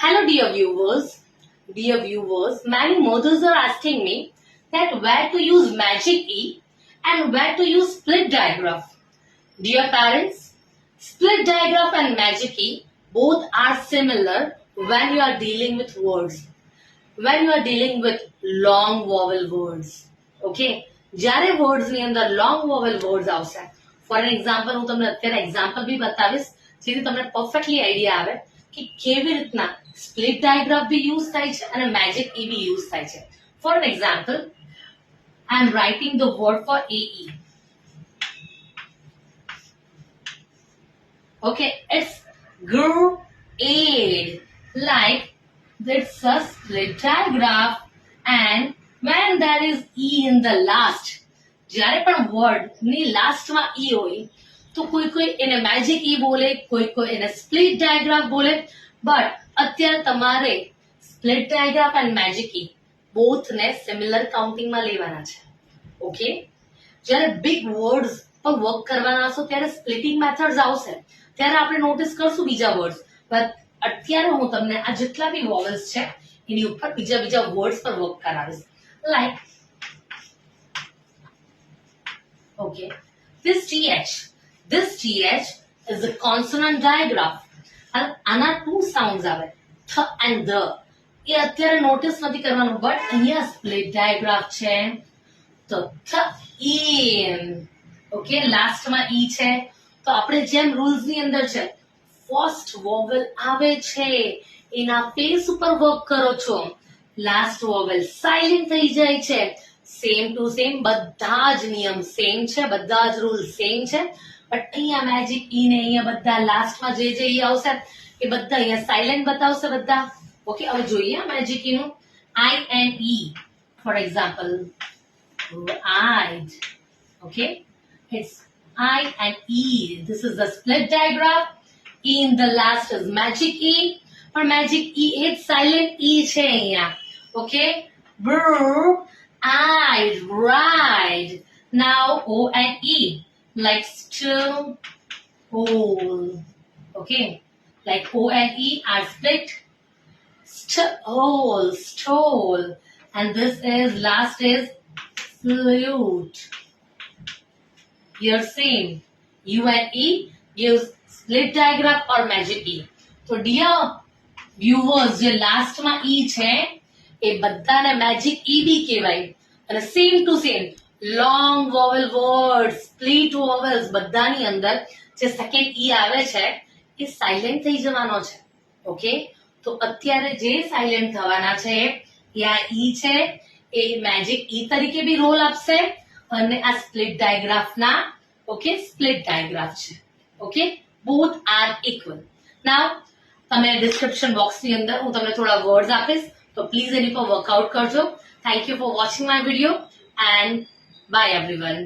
Hello, dear viewers. Dear viewers, many mothers are asking me that where to use magic E and where to use split digraph. Dear parents, split digraph and magic E both are similar when you are dealing with words. When you are dealing with long vowel words. Okay? જ્યારે words ની અંદર long vowel words આવશે. For an example, હું તમને અત્યારે example બી બતાવીશ જેથી તમને perfectly idea આવે કે કેવી રીતના split digraph બી use થાય છે અને magic E બી use થાય છે. For an example, I am writing the word for AE. Okay, it's aid. Like it's a split digraph, and when there is E in the last, જ્યારે પણ word ની last માં E હોય તો કોઈ એને magic E બોલે, કોઈ એને split digraph બોલે, but અત્યારે તમારે split digraph and magic E both ને similar counting માં લેવાના છે. Okay? જ્યારે big words પર વર્ક કરવાના હશો ત્યારે splitting methods આવશે ત્યારે આપણે નોટિસ કરશું બીજા વર્ડ્સ, but અત્યારે હું તમને આ જેટલા બી વોવેલ્સ છે એની ઉપર બીજા વર્ડ્સ પર વર્ક કરાવીશ. Like, okay, this th is a consonant digraph. આના two sounds આવે, th and the. એ અત્યારે નોટિસ નથી કરવાનું, but અહીંયા split digraph છે તો th in. Okay, લાસ્ટ માં e છે તો આપણે જેમ રૂલ્સ ની અંદર છે ફર્સ્ટ વોવેલ આવે છે એના ફેસ ઉપર વર્ક કરો છો, લાસ્ટ વોવેલ સાયલેન્ટ થઈ જાય છે. સેમ ટુ સેમ બધા જ નિયમ સેમ છે, બધા જ રૂલ સેમ છે, બટ અહીંયા મેજિક ઈ ને અહીંયા બધા લાસ્ટમાં જે ઈ આવશે એ બધા અહીંયા સાયલેન્ટ બતાવશે બધા. ઓકે, હવે જોઈએ મેજિક ઈ નું I and E. For example આઈડ. Okay, it's I and E. This is the split digraph. E in the last is magic E. But magic E is silent E છે અહીંયા. Okay? Brr, I ride. Now O and E. Like still, whole. Okay? Like O and E are split. Whole, stole. And this is, last is flute. Here same. U and E gives split digraph or magic E. So dear viewers, જે last માં E છે એ બધાને magic E બી કહેવાય અને same to same long vowel word, split vowels બધાની અંદર જે સેકન્ડ E આવે છે એ સાયલેન્ટ થઈ જવાનો છે. ઓકે, તો અત્યારે જે સાયલેન્ટ થવાના છે એ આ E છે એ મેજિક E તરીકે બી રોલ આપશે અને આ સ્પ્લિટ ડાયગ્રાફ ના ઓકે સ્પ્લિટ ડાયગ્રાફ છે. Okay, both are equal. Now તમે ડિસ્ક્રિપ્શન બોક્સ ની અંદર હું તમને થોડા વર્ડ્સ આપીશ તો પ્લીઝ એની પર વર્કઆઉટ કરજો. Thank you for watching my video and by everyone.